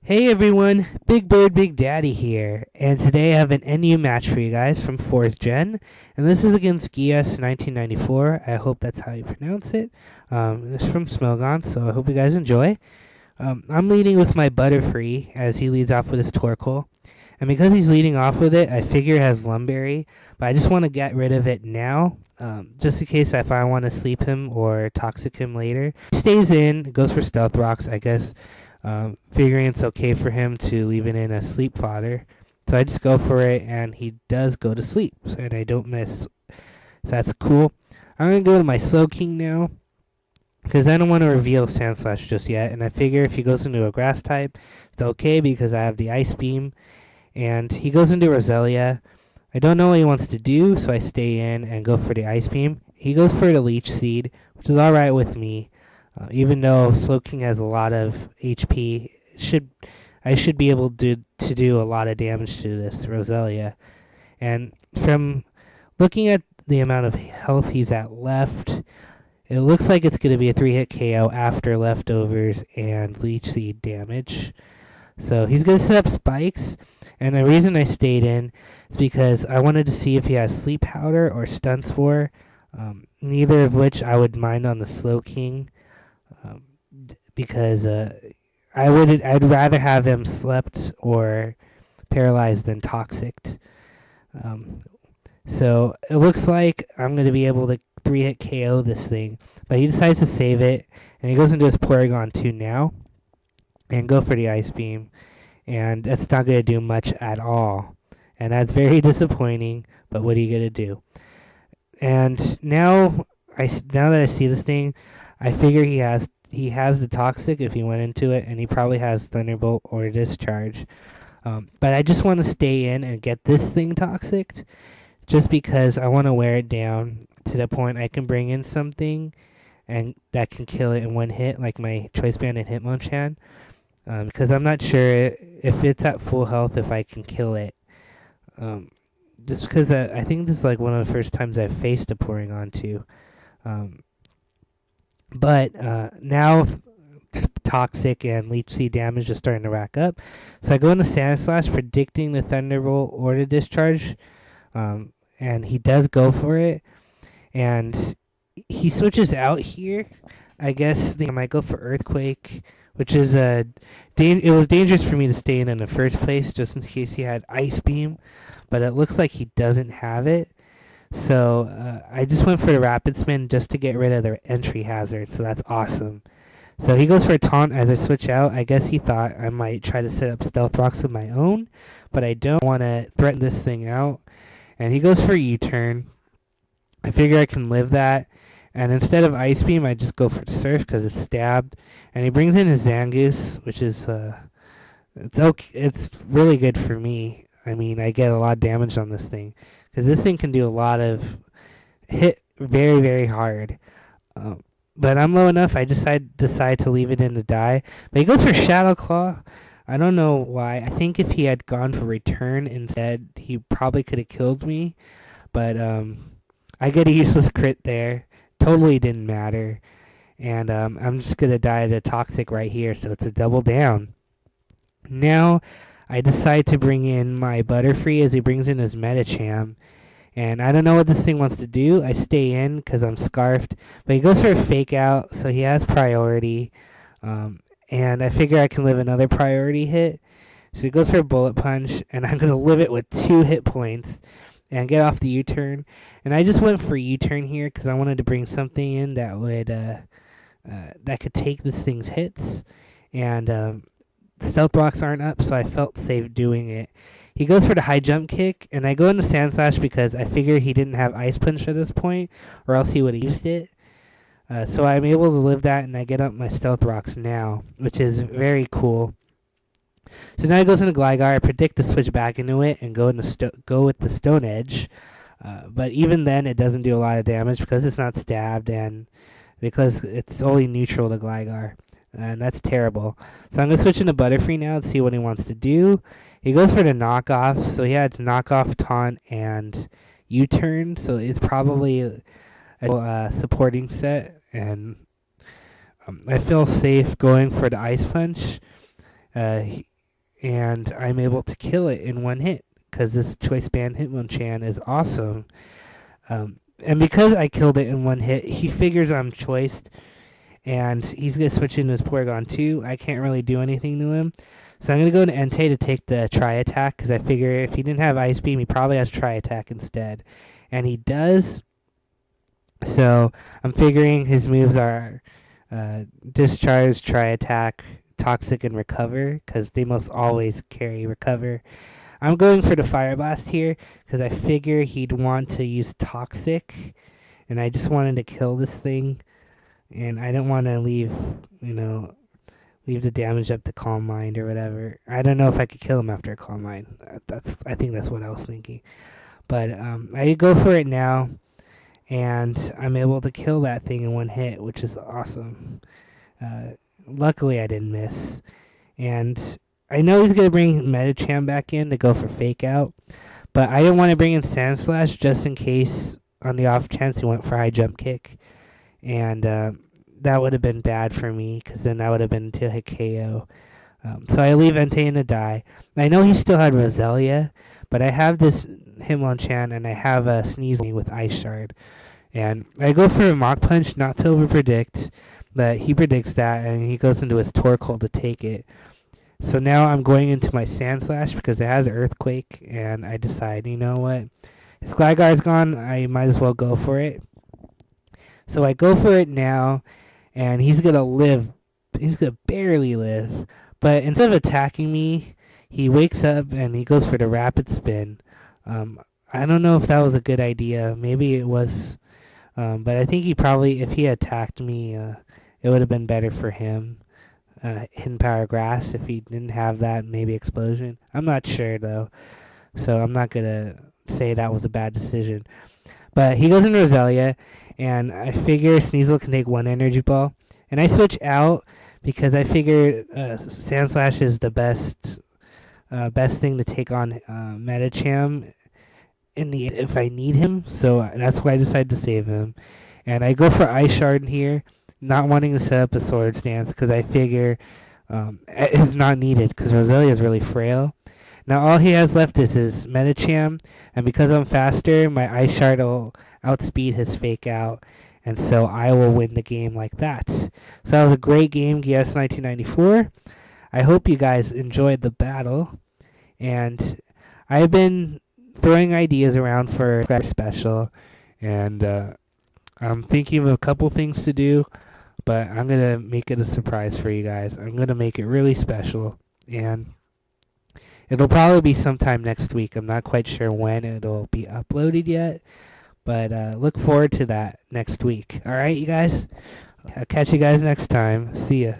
Hey everyone, Big Bird Big Daddy here, and today I have an NU match for you guys from 4th Gen, and this is against geass1994. I hope that's how you pronounce it. It's from Smogon, so I hope you guys enjoy. I'm leading with my Butterfree as he leads off with his Torkoal, and because he's leading off with it, I figure it has Lumberry, but I just want to get rid of it now, just in case if I want to sleep him or Toxic him later. He stays in, goes for Stealth Rocks, I guess. Figuring it's okay for him to leave it in as sleep fodder. So I just go for it, and he does go to sleep, and I don't miss. So that's cool. I'm going to go to my Slowking now, because I don't want to reveal Sandslash just yet, and I figure if he goes into a Grass type, it's okay because I have the Ice Beam, and he goes into Roselia. I don't know what he wants to do, so I stay in and go for the Ice Beam. He goes for the Leech Seed, which is alright with me. Even though Slowking has a lot of HP, I should be able to do a lot of damage to this Roselia. And from looking at the amount of health he's at left, it looks like it's going to be a 3-hit KO after leftovers and Leech Seed damage. So he's going to set up spikes, and the reason I stayed in is because I wanted to see if he has Sleep Powder or Stun Spore, neither of which I would mind on the Slowking. Because I'd rather have him slept or paralyzed than toxicked. So it looks like I'm going to be able to 3-hit KO this thing, but he decides to save it, and he goes into his Porygon 2 now and go for the Ice Beam, and that's not going to do much at all, and that's very disappointing, but what are you going to do? And now that I see this thing, I figure he has the Toxic if he went into it, and he probably has Thunderbolt or Discharge. But I just want to stay in and get this thing Toxic, just because I want to wear it down to the point I can bring in something and that can kill it in one hit, like my Choice Band and Hitmonchan. Because I'm not sure if it's at full health if I can kill it. Just because I think this is like one of the first times I've faced a Porygon 2. But now Toxic and Leech Seed damage is starting to rack up. So I go into Sandslash predicting the Thunderbolt or the Discharge. And he does go for it. And he switches out here. I guess I might go for Earthquake, which is it was dangerous for me to stay in the first place just in case he had Ice Beam. But it looks like he doesn't have it. So I just went for the Rapid Spin just to get rid of the entry hazard, so that's awesome. So he goes for a Taunt as I switch out. I guess he thought I might try to set up Stealth Rocks of my own, but I don't want to threaten this thing out. And he goes for a U-turn. I figure I can live that. And instead of Ice Beam, I just go for Surf because it's stabbed. And he brings in his Zangoose, which is it's okay. It's really good for me. I mean, I get a lot of damage on this thing. Because this thing can do a lot of hit very, very hard. But I'm low enough, I decide to leave it in to die. But he goes for Shadow Claw. I don't know why. I think if he had gone for Return instead, he probably could have killed me. But I get a useless crit there. Totally didn't matter. And I'm just going to die to Toxic right here, so it's a double down. Now I decide to bring in my Butterfree as he brings in his Medicham. And I don't know what this thing wants to do. I stay in because I'm Scarfed. But he goes for a Fake Out, so he has priority. And I figure I can live another priority hit. So he goes for a Bullet Punch, and I'm going to live it with 2 hit points and get off the U-turn. And I just went for U-turn here because I wanted to bring something in that would that could take this thing's hits. And Stealth Rocks aren't up, so I felt safe doing it. He goes for the high jump kick, and I go into Sandslash because I figure he didn't have Ice Punch at this point, or else he would have used it. So I'm able to live that, and I get up my Stealth Rocks now, which is very cool. So now he goes into Gligar. I predict to switch back into it and go with the Stone Edge. But even then, it doesn't do a lot of damage because it's not stabbed and because it's only neutral to Gligar. And that's terrible. So I'm going to switch into Butterfree now and see what he wants to do. He goes for the knockoff. So he had knockoff, taunt, and U-turn. So it's probably a supporting set. And I feel safe going for the Ice Punch. and I'm able to kill it in one hit because this choice band Hitmonchan is awesome. And because I killed it in one hit, he figures I'm choiced, and he's going to switch into his Porygon 2. I can't really do anything to him. So I'm going to go to Entei to take the Tri-Attack, because I figure if he didn't have Ice Beam, he probably has Tri-Attack instead. And he does. So I'm figuring his moves are Discharge, Tri-Attack, Toxic, and Recover, because they most always carry Recover. I'm going for the Fire Blast here, because I figure he'd want to use Toxic, and I just wanted to kill this thing. And I don't want to leave the damage up to Calm Mind or whatever. I don't know if I could kill him after a Calm Mind. I think that's what I was thinking. But I go for it now, and I'm able to kill that thing in one hit, which is awesome. Luckily, I didn't miss. And I know he's going to bring Medicham back in to go for Fake Out, but I didn't want to bring in Sand Slash just in case on the off chance he went for High Jump Kick. And that would have been bad for me, because then that would have been 2-hit KO. So I leave Entei in to die. I know he still had Roselia, but I have this Hitmonchan, and I have a Sneasel with Ice Shard. And I go for a Mach Punch, not to over-predict, but he predicts that, and he goes into his Torkoal to take it. So now I'm going into my Sand Slash, because it has Earthquake, and I decide, you know what? His Gligar's gone, I might as well go for it. So I go for it now, and he's going to live. He's going to barely live. But instead of attacking me, he wakes up and he goes for the Rapid Spin. I don't know if that was a good idea. Maybe it was. But I think he probably, if he attacked me, it would have been better for him. Hidden Power Grass, if he didn't have that, maybe Explosion. I'm not sure, though. So I'm not going to say that was a bad decision. But he goes into Roselia, and I figure Sneasel can take one Energy Ball. And I switch out because I figure Sand Slash is the best thing to take on Medicham if I need him. So that's why I decided to save him. And I go for Ice Shard here, not wanting to set up a Swords Dance because I figure it's not needed because Roselia is really frail. Now all he has left is his Medicham, and because I'm faster, my Ice Shard will outspeed his Fake Out, and so I will win the game like that. So that was a great game, geass1994. I hope you guys enjoyed the battle, and I've been throwing ideas around for a special, and I'm thinking of a couple things to do, but I'm going to make it a surprise for you guys. I'm going to make it really special, and it'll probably be sometime next week. I'm not quite sure when it'll be uploaded yet, but look forward to that next week. All right, you guys? I'll catch you guys next time. See ya.